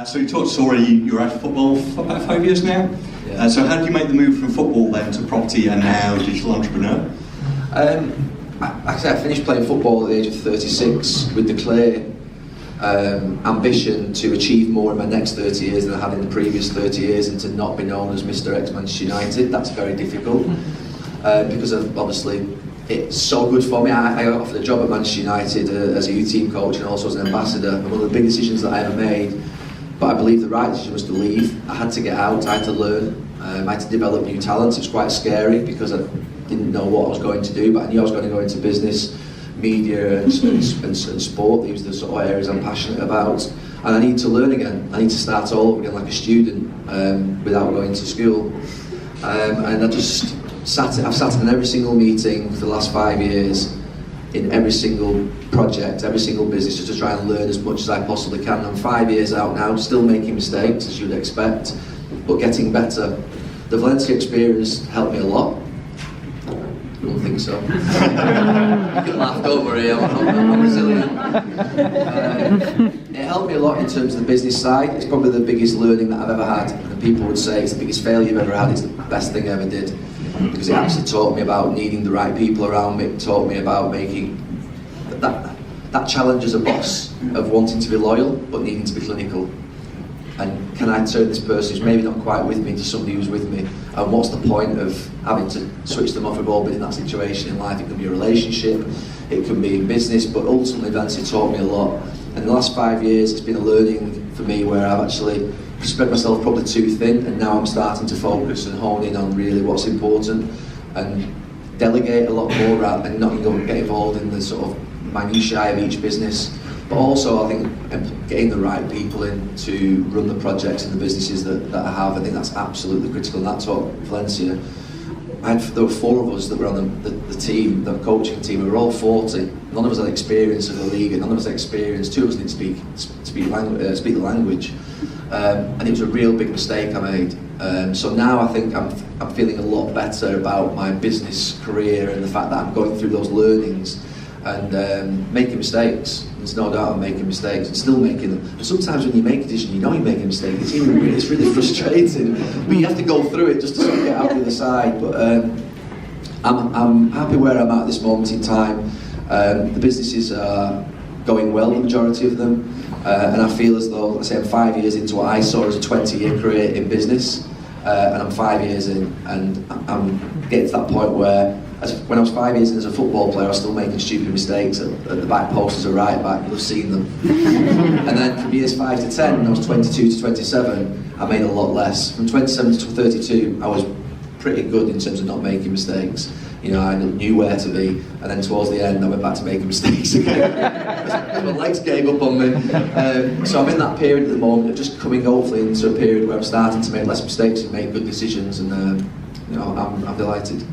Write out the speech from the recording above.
So you told us already you're out of football for about 5 years now. Yeah. So how did you make the move from football then to property and now digital entrepreneur? I finished playing football at the age of 36 with the clear ambition to achieve more in my next 30 years than I had in the previous 30 years, and to not be known as Mr. X Manchester United. That's very difficult because of, obviously, it's so good for me. I got offered a job at Manchester United as a youth team coach and also as an ambassador, and one of the big decisions that I ever made, but I believe the right decision was to leave. I had to get out, I had to learn, I had to develop new talents. It was quite scary because I didn't know what I was going to do, but I knew I was going to go into business, media and sport. These are the sort of areas I'm passionate about, and I need to learn again. I need to start all over again like a student without going to school, and I've sat in every single meeting for the last 5 years, in every single project, every single business, just to try and learn as much as I possibly can. I'm 5 years out now, still making mistakes as you'd expect, but getting better. The Valencia experience helped me a lot. I don't think so. You can laugh, don't worry, I'm resilient. It helped me a lot in terms of the business side. It's probably the biggest learning that I've ever had, and people would say it's the biggest failure you've ever had. It's the best thing I ever did, because it actually taught me about needing the right people around me. It taught me about making that challenge as a boss of wanting to be loyal but needing to be clinical. And can I turn this person who's maybe not quite with me to somebody who's with me? And what's the point of having to switch them off? We've all been in that situation in life. It can be a relationship, it can be in business, but ultimately Valencia taught me a lot. And in the last 5 years, it's been a learning for me where I've actually spread myself probably too thin, and now I'm starting to focus and hone in on really what's important and delegate a lot more and not get involved in the sort of minutiae of each business. But also, I think getting the right people in to run the projects and the businesses that I have, I think that's absolutely critical. And that taught Valencia. There were 4 of us that were on the team, the coaching team. We were all 40. None of us had experience of the league, and none of us had experience. 2 of us didn't speak the language, and it was a real big mistake I made. So now I think I'm feeling a lot better about my business career and the fact that I'm going through those learnings and making mistakes. There's no doubt I'm making mistakes and still making them. And sometimes when you make a decision, you know you're making a mistake. It's really frustrating, but you have to go through it just to sort of get out the other side. But I'm happy where I'm at this moment in time. The businesses are going well, the majority of them, and I feel as though, let's say, I'm 5 years into what I saw as a 20-year career in business, and I'm 5 years in, and I'm getting to that point where, when I was 5 years in as a football player, I was still making stupid mistakes at the back post as a right back. You'll have seen them. And then from years 5 to 10, when I was 22 to 27, I made a lot less. From 27 to 32, I was pretty good in terms of not making mistakes. You know, I knew where to be, and then towards the end, I went back to making mistakes again. Because my legs gave up on me. So I'm in that period at the moment of just coming, hopefully, into a period where I'm starting to make less mistakes and make good decisions, and I'm delighted.